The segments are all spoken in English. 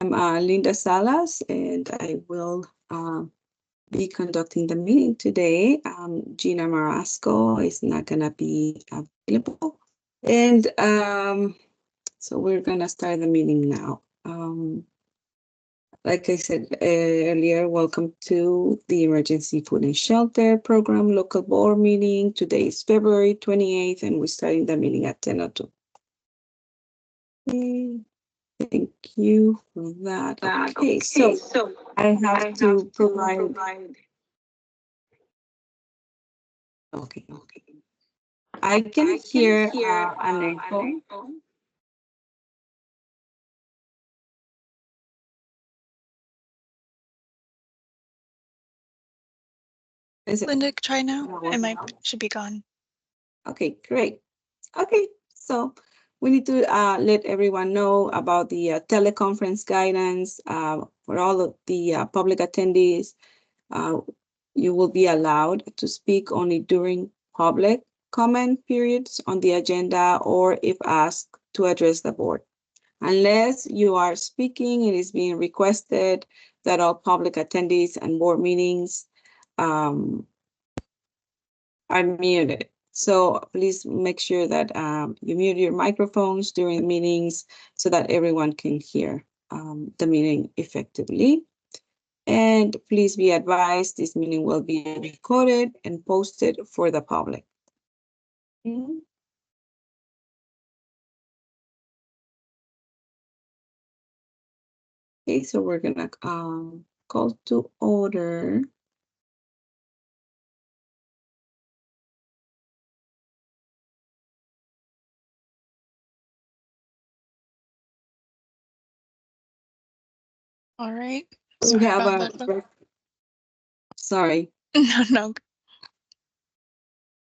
I'm Linda Salas, and I will be conducting the meeting today. Gina Marasco is not going to be available. And so we're going to start the meeting now. Like I said earlier, welcome to the Emergency Food and Shelter Program local board meeting. Today is February 28th, and we're starting the meeting at 10:02. Thank you for that. Okay, so I have to provide. Okay. I can hear an echo. Is it? Linda, try now. It might should be gone. Okay, great. Okay, so we need to let everyone know about the teleconference guidance for all of the public attendees. You will be allowed to speak only during public comment periods on the agenda or if asked to address the board. Unless you are speaking, it is being requested that all public attendees and board meetings are muted. So please make sure that you mute your microphones during meetings so that everyone can hear the meeting effectively. And please be advised, this meeting will be recorded and posted for the public. Okay, so we're gonna call to order. All right. We have a, sorry. No.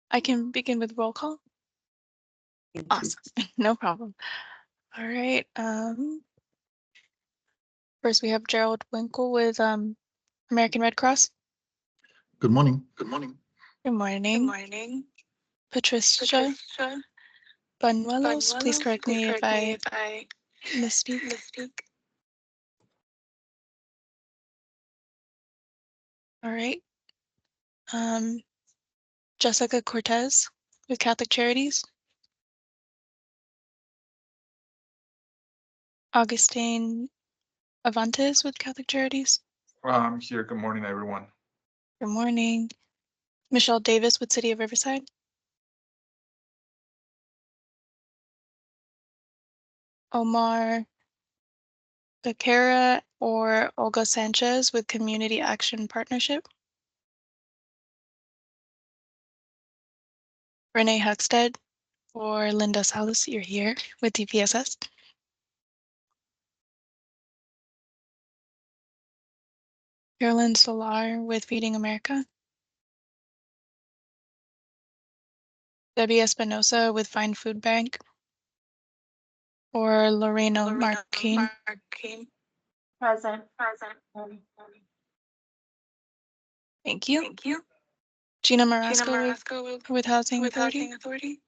I can begin with roll call. Awesome. No problem. All right. First we have Gerald Winkle with American Red Cross. Good morning. Good morning. Patricia Banuelos, please correct me if I misspeak. All right. Jessica Cortez with Catholic Charities. Augustine Avantes with Catholic Charities. I'm here. Good morning, everyone. Good morning. Michelle Davis with City of Riverside. Omar Becerra or Olga Sanchez with Community Action Partnership. Renee Huckstead or Linda Salas, you're here with DPSS. Carolyn Solar with Feeding America. Debbie Espinosa with Find Food Bank. Or Lorena Marquine. Present. Thank you. Gina Marasco with Housing Authority.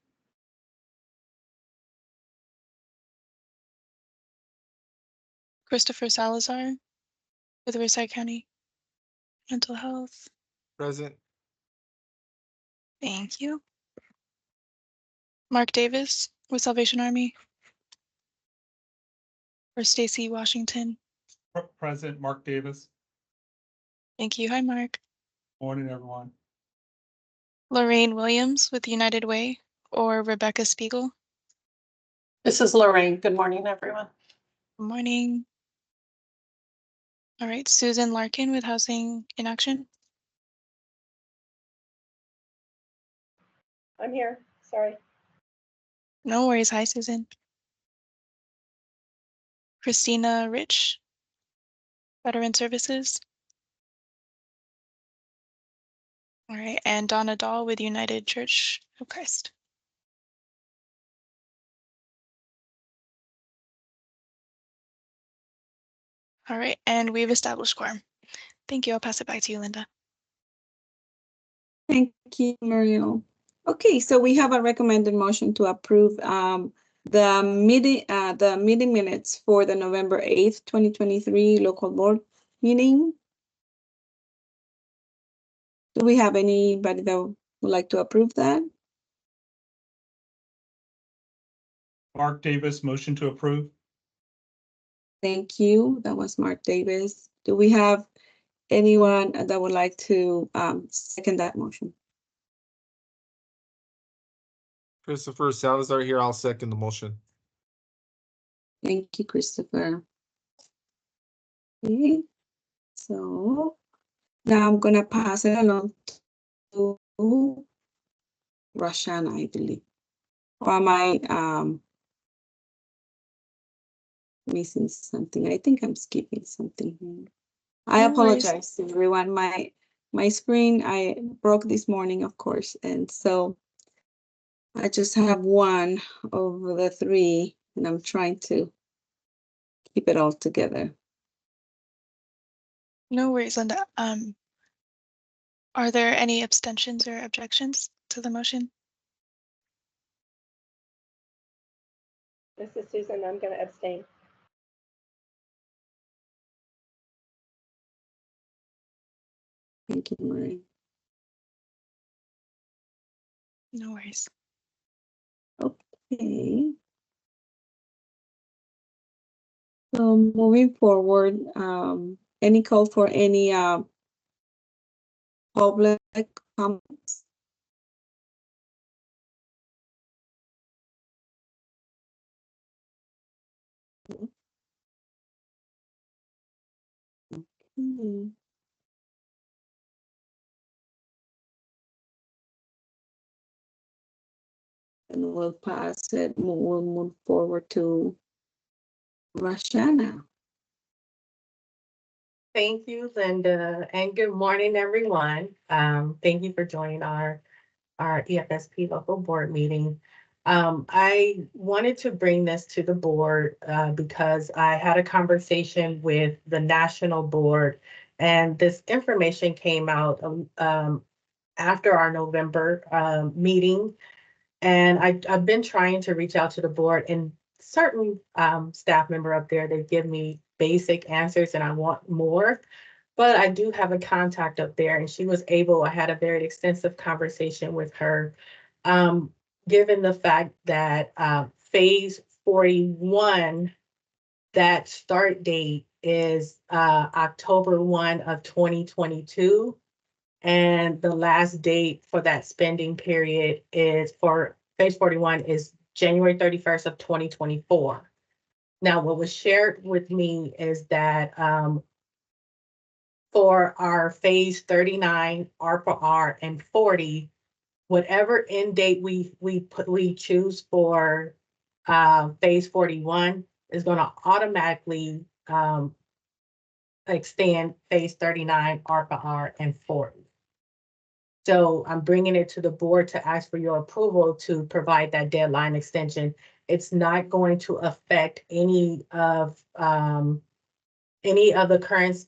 Christopher Salazar with Riverside County Mental Health. Present. Thank you. Mark Davis with Salvation Army. Or Stacy Washington. Present, Mark Davis. Thank you. Hi, Mark. Morning, everyone. Lorraine Williams with United Way or Rebecca Spiegel. This is Lorraine. Good morning, everyone. Good morning. All right, Susan Larkin with Housing in Action. I'm here. Sorry. No worries. Hi, Susan. Christina Rich, Veteran Services. All right, and Donna Dahl with United Church of Christ. All right, and we've established quorum. Thank you. I'll pass it back to you, Linda. Thank you, Mario. Okay, so we have a recommended motion to approve the meeting minutes for the November 8th, 2023 local board meeting. Do we have anybody that would like to approve that? Mark Davis, motion to approve. Thank you. That was Mark Davis. Do we have anyone that would like to second that motion? Christopher Salazar here. I'll second the motion. Thank you, Christopher. Okay, so now I'm gonna pass it along to Roshana, I believe. Or am I missing something? I think I'm skipping something here. I No worries. apologize to everyone. My screen I broke this morning, of course, and so I just have one of the three, and I'm trying to keep it all together. No worries, Linda. Are there any abstentions or objections to the motion? This is Susan. I'm going to abstain. Thank you, Marie. No worries. Okay. So moving forward, any call for any public comments? Okay. And we'll pass it, we'll move forward to Roshana. Thank you, Linda, and good morning, everyone. Thank you for joining our EFSP local board meeting. I wanted to bring this to the board because I had a conversation with the national board, and this information came out after our November meeting. And I've been trying to reach out to the board, and certain staff member up there, they give me basic answers and I want more. But I do have a contact up there, and she was able, I had a very extensive conversation with her. Given the fact that phase 41, that start date is October 1 of 2022. And the last date for that spending period is for phase 41 is January 31st of 2024. Now, what was shared with me is that for our phase 39, ARPA-R, and 40, whatever end date we choose for phase 41 is going to automatically extend phase 39, ARPA-R, and 40. So I'm bringing it to the board to ask for your approval to provide that deadline extension. It's not going to affect any of the current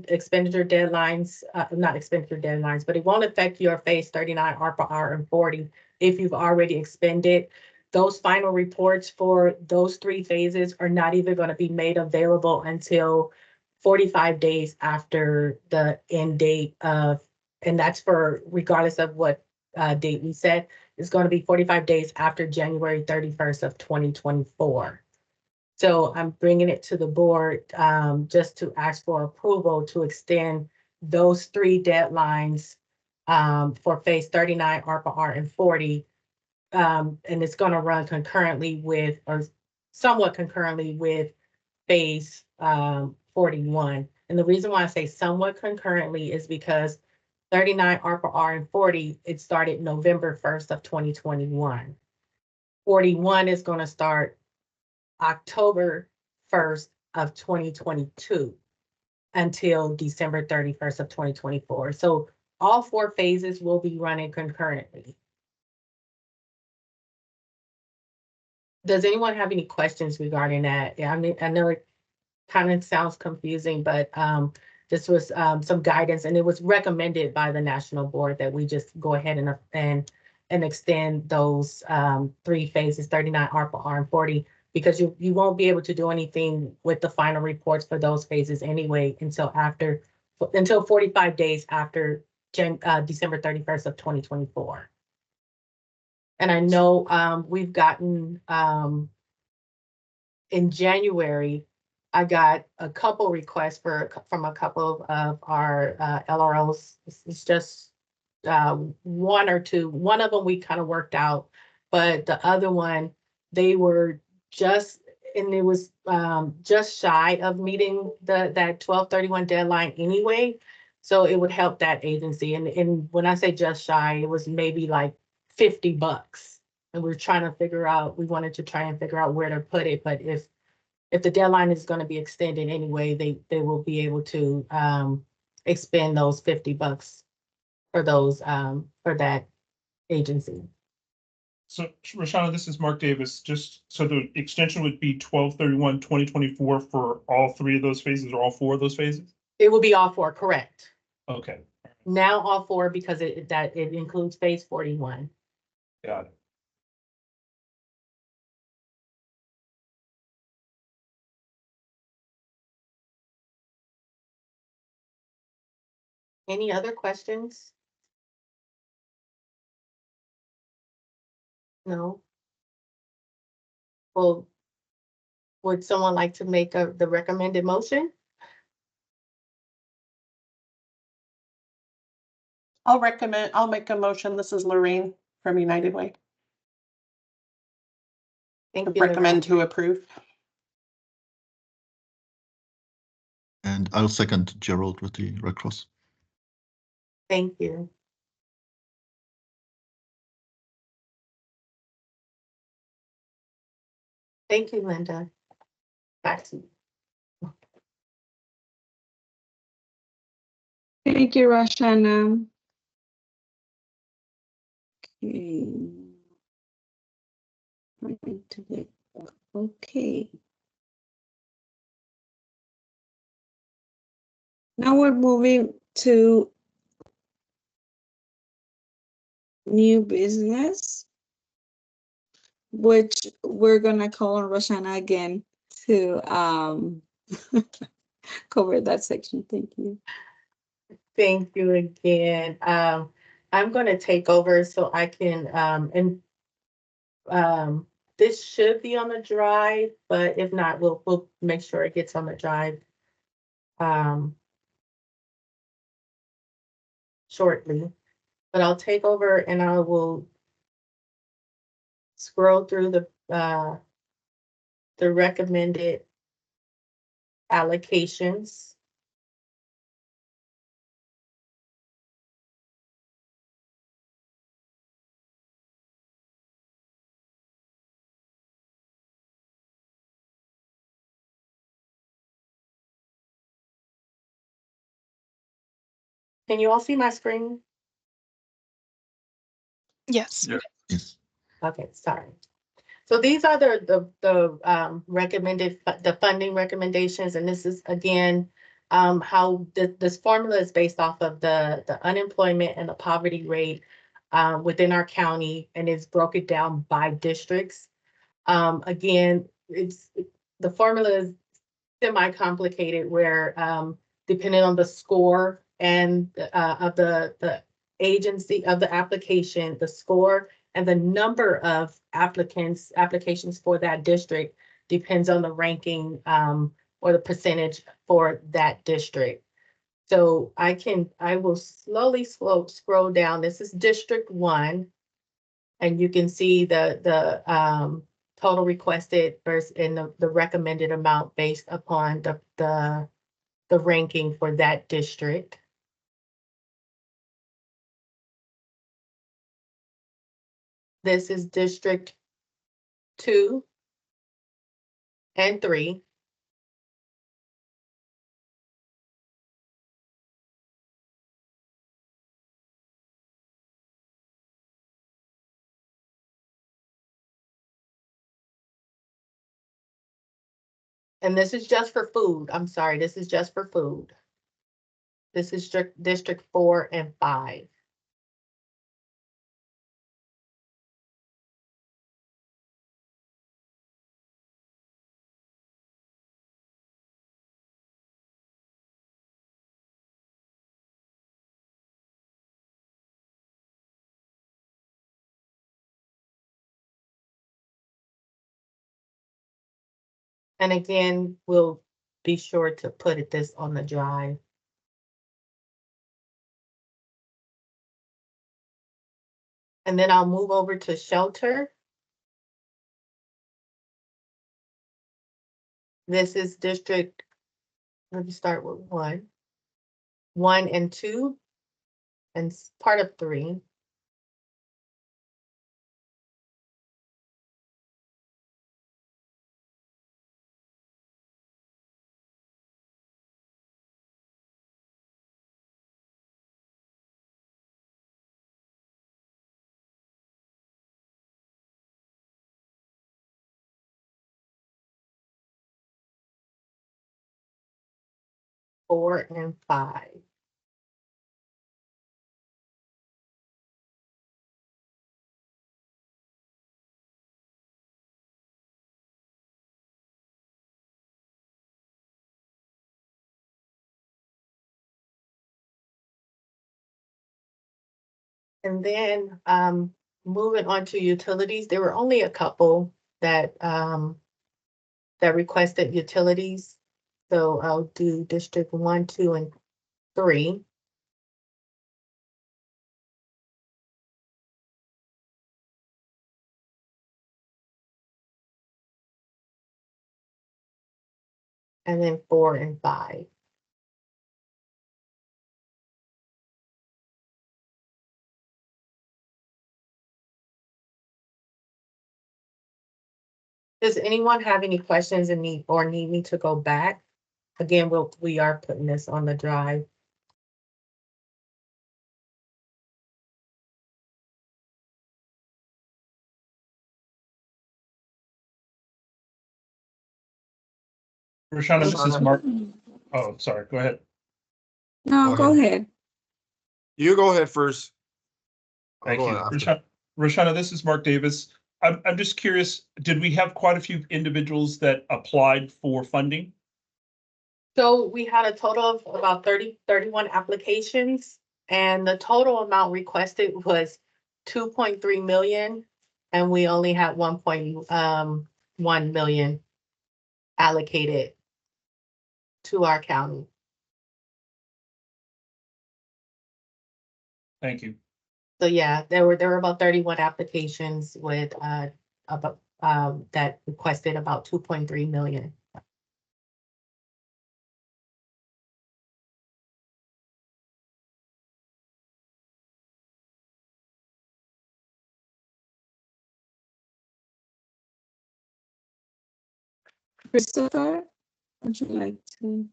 expenditure deadlines, not expenditure deadlines, but it won't affect your phase 39, ARPA-R, and 40 if you've already expended. Those final reports for those three phases are not even going to be made available until 45 days after the end date of, and that's for regardless of what date we set, it's going to be 45 days after January 31st of 2024. So I'm bringing it to the board just to ask for approval to extend those three deadlines for phase 39, ARPA-R, and 40. And it's going to run concurrently with, or somewhat concurrently with, phase 41. And the reason why I say somewhat concurrently is because 39, ARPA-R, and 40, it started November 1st of 2021. 41 is going to start October 1st of 2022 until December 31st of 2024. So all four phases will be running concurrently. Does anyone have any questions regarding that? Yeah, I mean, I know it kind of sounds confusing, but this was some guidance, and it was recommended by the national board that we just go ahead and and extend those, 3 phases, 39 ARPA R and 40, because you won't be able to do anything with the final reports for those phases anyway until 45 days after December 31st of 2024. And I know, we've gotten, in January, I got a couple requests from a couple of our LROs. It's just one or two. One of them we kind of worked out, but the other one, they were just, and it was just shy of meeting that 12/31 deadline anyway. So it would help that agency. And when I say just shy, it was maybe like $50. And we wanted to try and figure out where to put it. But if the deadline is going to be extended anyway, they will be able to expend those $50 for those for that agency. So Roshana, this is Mark Davis. Just so the extension would be 12/31/2024 for all 3 of those phases or all 4 of those phases? It will be all 4, correct. Okay, Now all 4 because it includes phase 41. got it. Any other questions? No? Well, would someone like to make the recommended motion? I'll make a motion. This is Lorraine from United Way. Thank you. Lorraine. Recommend to approve. And I'll second Gerald with the Red Cross. Thank you. Thank you, Linda. Back to you. Thank you, Roshana. Okay. Okay. Now we're moving to new business, which we're gonna call on Roshana again to cover that section. Thank you. Thank you again. I'm going to take over so I can, this should be on the drive, but if not, we'll make sure it gets on the drive shortly. But I'll take over and I will scroll through the recommended allocations. Can you all see my screen? Yes. Yeah. Yes. Okay, sorry. So these are the recommended, the funding recommendations, and this is again, how this formula is based off of the unemployment and the poverty rate within our county, and it's broken down by districts. Again, the formula is semi-complicated where depending on the score and of the agency of the application, the score and the number of applications for that district depends on the ranking or the percentage for that district. So I will slowly scroll down. This is District 1, and you can see the total requested versus and the recommended amount based upon the ranking for that district. This is District 2 and 3. And this is just for food. I'm sorry, this is just for food. This is District 4 and 5. And again, we'll be sure to put this on the drive. And then I'll move over to shelter. This is district, let me start with 1 and 2, and part of 3. Four and 5. And then moving on to utilities, there were only a couple that that requested utilities. So I'll do District 1, 2, and 3. And then 4 and 5. Does anyone have any questions and need me to go back? Again, we are putting this on the drive. Roshana, this is Mark. Oh, sorry, go ahead. No, Go go ahead. You go ahead first. I'll Thank go you. after. Roshana, this is Mark Davis. I'm just curious, did we have quite a few individuals that applied for funding? So we had a total of about 31 applications, and the total amount requested was 2.3 million, and we only had 1.1 million allocated to our county. Thank you. So yeah, there were about 31 applications with about that requested about 2.3 million. Christopher, would you like to?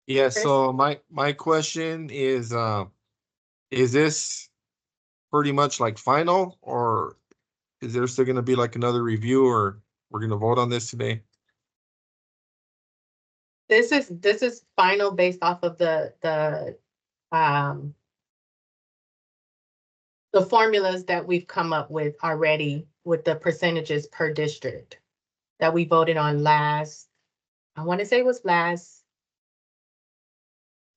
Yeah, Chris? so my question is this pretty much like final, or is there still gonna be like another review, or we're gonna vote on this today? This is final based off of the formulas that we've come up with already with the percentages per district that we voted on last, I want to say it was last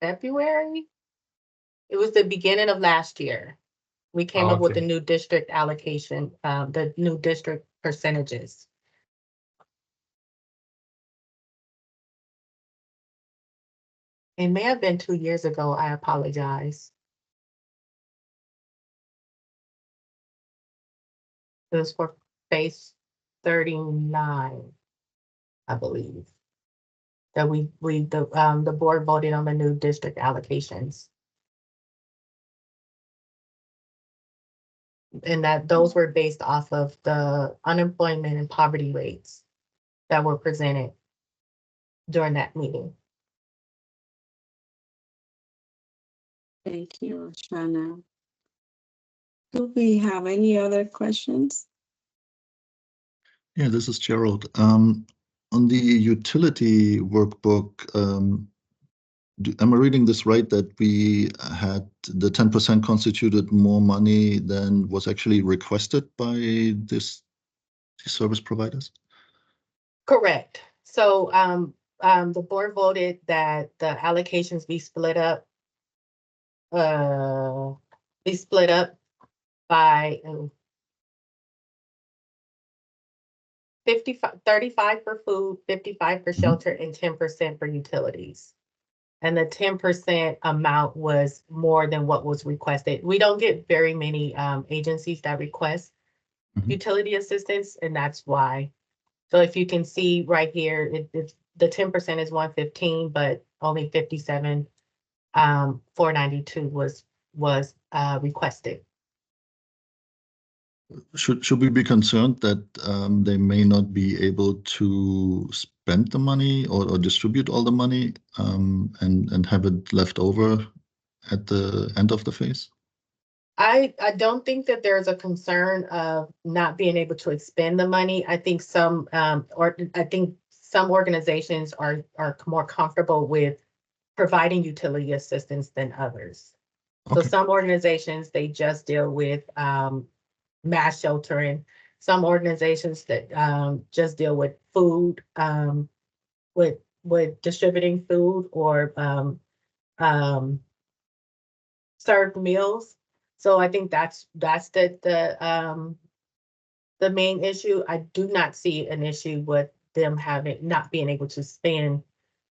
February. It was the beginning of last year. We came up with the Okay. new district allocation, the new district percentages. It may have been 2 years ago. I apologize. It was for phase 39, I believe. That the board voted on the new district allocations. And that those were based off of the unemployment and poverty rates that were presented during that meeting. Thank you, Roshana. Do we have any other questions? Yeah, this is Gerald. On the utility workbook, am I reading this right, that we had the 10% constituted more money than was actually requested by these service providers? Correct. So the board voted that the allocations be split up by 35 for food, 55 for shelter, and 10% for utilities. And the 10% amount was more than what was requested. We don't get very many agencies that request utility assistance, and that's why. So if you can see right here, it's the 10% is 115, but only 57, 492 was requested. Should we be concerned that they may not be able to spend the money or distribute all the money and have it left over at the end of the phase? I don't think that there's a concern of not being able to expend the money. I think some organizations are more comfortable with providing utility assistance than others. So Okay. some organizations, they just deal with mass sheltering. Some organizations that just deal with food, with distributing food or served meals. So I think that's the main issue. I do not see an issue with them not being able to spend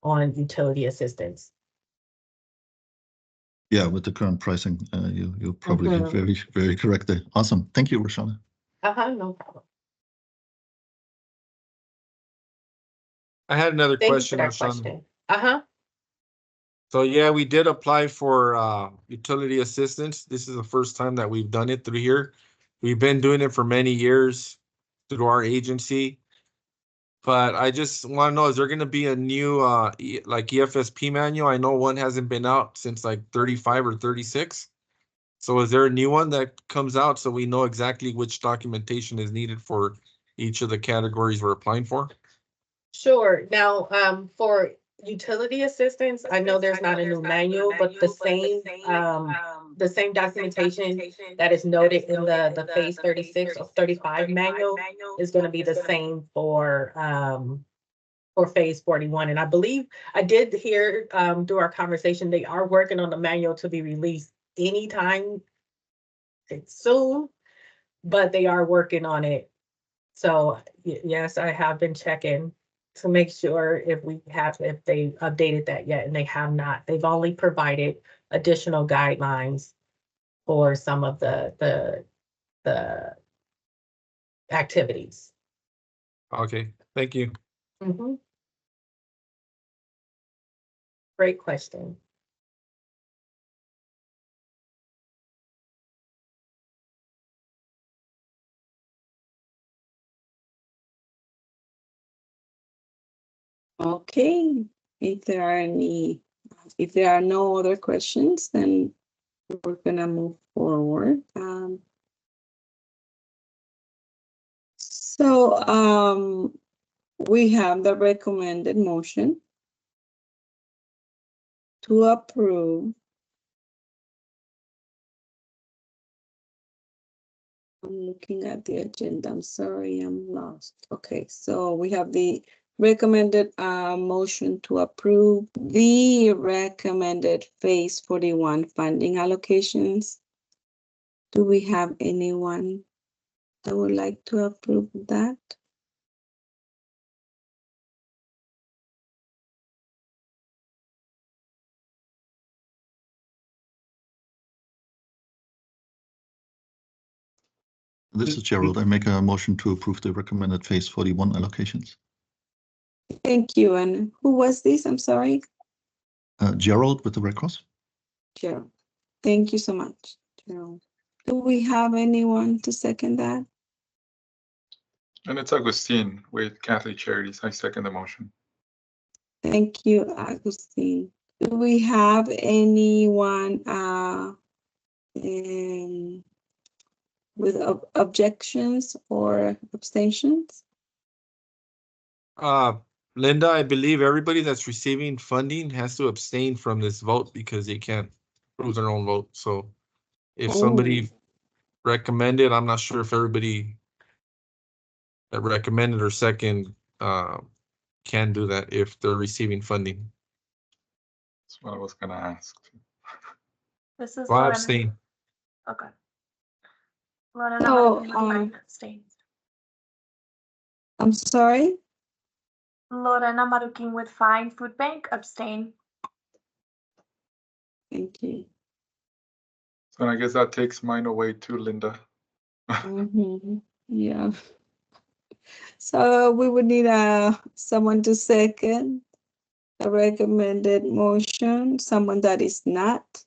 on utility assistance. Yeah, with the current pricing, you're probably very, very correct there. Awesome. Thank you, Roshana. No problem. I had another Thank you for question, that Roshana. question. So yeah, we did apply for utility assistance. This is the first time that we've done it through here. We've been doing it for many years through our agency. But I just want to know, is there going to be a new like EFSP manual? I know one hasn't been out since like 35 or 36. So is there a new one that comes out so we know exactly which documentation is needed for each of the categories we're applying for? Sure. Now, for utility assistance, I know there's not a new manual, but the same documentation that is noted in the phase 36 or 35 manual is going to be the same for phase 41. And I believe I did hear through our conversation, they are working on the manual to be released anytime soon, but they are working on it. So yes, I have been checking to make sure if they updated that yet, and they have not. They've only provided additional guidelines for some of the activities. Okay, thank you. Great question. Okay, if there are no other questions, then we're gonna move forward. So we have the recommended motion to approve. I'm looking at the agenda. I'm sorry, I'm lost. Okay, so we have the recommended motion to approve the recommended phase 41 funding allocations. Do we have anyone that would like to approve that? This is Gerald. I make a motion to approve the recommended phase 41 allocations. Thank you. And who was this? I'm sorry. Gerald with the red cross. Gerald. Thank you so much, Gerald. Do we have anyone to second that? And it's Agustin with Catholic Charities. I second the motion. Thank you, Agustin. Do we have anyone with objections or abstentions? Linda, I believe everybody that's receiving funding has to abstain from this vote because they can't prove their own vote. So if somebody recommended, I'm not sure if everybody that recommended or second can do that if they're receiving funding. That's what I was gonna ask. This is Well, I Lorena. abstain. Okay. Lorena So, Martin with abstain. I'm sorry? Lorena Marukin with 5. Food Bank, abstain. Thank you. So I guess that takes mine away too, Linda. Yeah. So we would need someone to second a recommended motion, someone that is not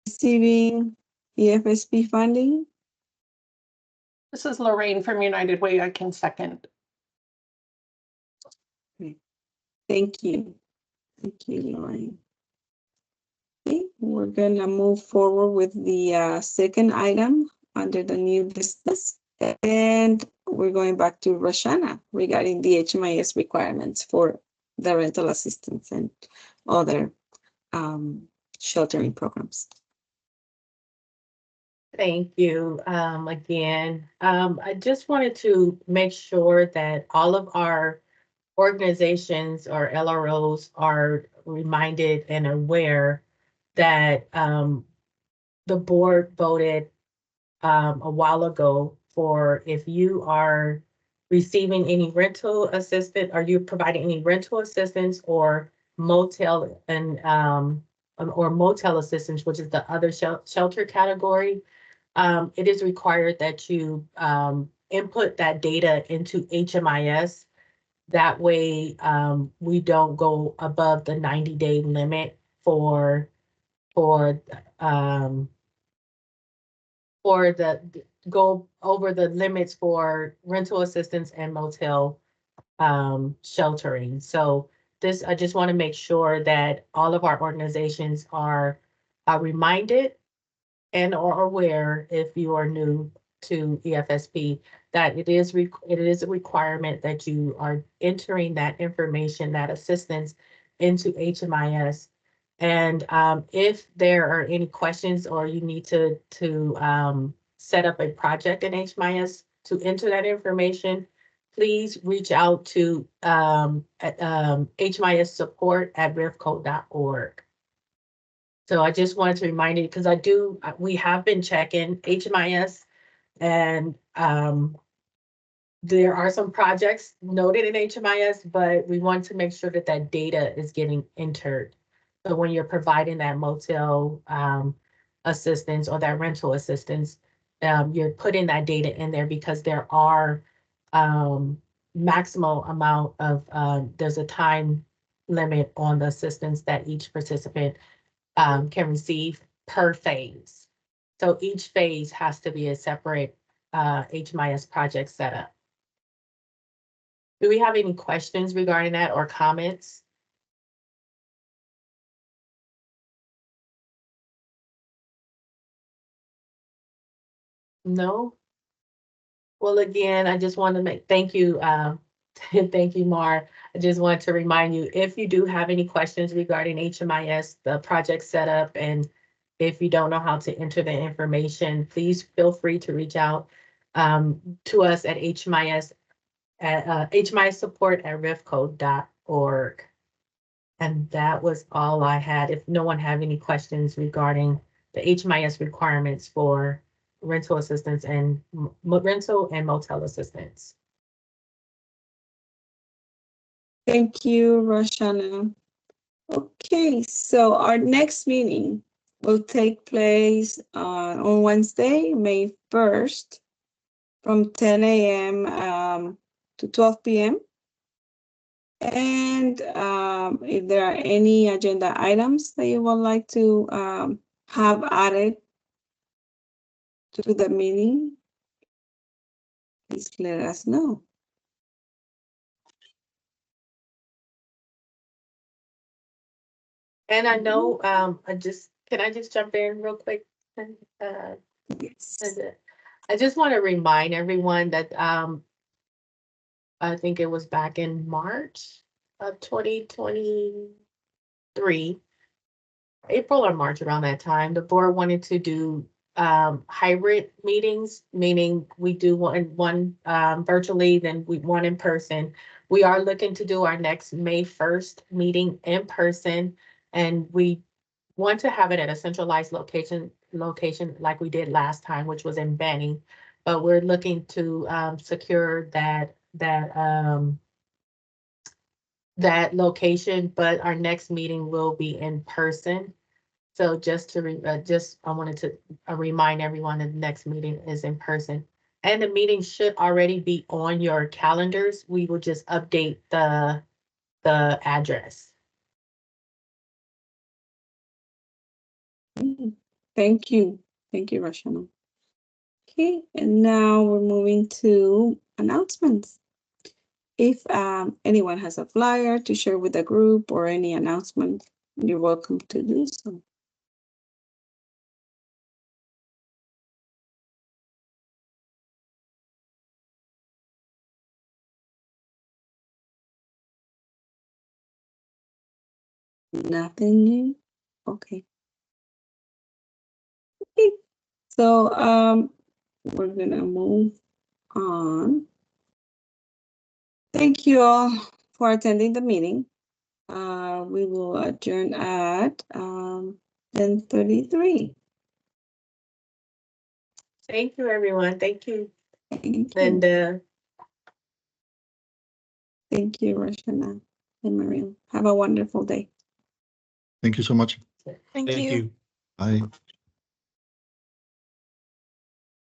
receiving EFSP funding. This is Lorraine from United Way. I can second. Thank you. Thank you, Lorraine. Okay, we're gonna move forward with the second item under the new business. And we're going back to Roshana regarding the HMIS requirements for the rental assistance and other sheltering programs. Thank you again. I just wanted to make sure that all of our organizations or LROs are reminded and aware that the board voted a while ago for if you are receiving any rental assistance, are you providing any rental assistance or motel and or motel assistance, which is the other shelter category. It is required that you input that data into HMIS. That way, we don't go above the 90-day limit for the go over the limits for rental assistance and motel sheltering. So this, I just want to make sure that all of our organizations are reminded and are aware, if you are new to EFSP, that it is a requirement that you are entering that information, that assistance into HMIS. And if there are any questions or you need to set up a project in HMIS to enter that information, please reach out to HMIS support@rifco.org. So I just wanted to remind you, because we have been checking HMIS and there are some projects noted in HMIS, but we want to make sure that that data is getting entered. So when you're providing that motel assistance or that rental assistance, you're putting that data in there because there are maximal amount of, there's a time limit on the assistance that each participant can receive per phase. So each phase has to be a separate HMIS project setup. Do we have any questions regarding that or comments? No? Well, again, I just want to thank you. Thank you, Mar. I just want to remind you, if you do have any questions regarding HMIS, the project setup, and if you don't know how to enter the information, please feel free to reach out to us at HMIS at HMISsupport@rifco.org. And that was all I had. If no one have any questions regarding the HMIS requirements for rental assistance and rental and motel assistance. Thank you, Roshana. Okay, so our next meeting will take place on Wednesday, May 1st, from 10 a.m. To 12 p.m. And if there are any agenda items that you would like to have added to the meeting, please let us know. And I know, can I just jump in real quick? Yes. I just want to remind everyone that I think it was back in March of 2023, April or March, around that time, the board wanted to do hybrid meetings, meaning we do one virtually, then one in person. We are looking to do our next May 1st meeting in person, and we want to have it at a centralized location like we did last time, which was in Benny. But we're looking to secure that that location, but our next meeting will be in person. So just to I wanted to remind everyone that the next meeting is in person. And the meeting should already be on your calendars. We will just update the address. Thank you. Thank you, Rashana. Okay, and now we're moving to announcements. If anyone has a flyer to share with the group or any announcement, you're welcome to do so. Nothing new? Okay. Okay. So we're gonna move on. Thank you all for attending the meeting. We will adjourn at 10:33. Thank you, everyone. Thank you, Thank you. Linda. Thank you, Rashana and Maria. Have a wonderful day. Thank you so much. Thank Thank you. you. Bye.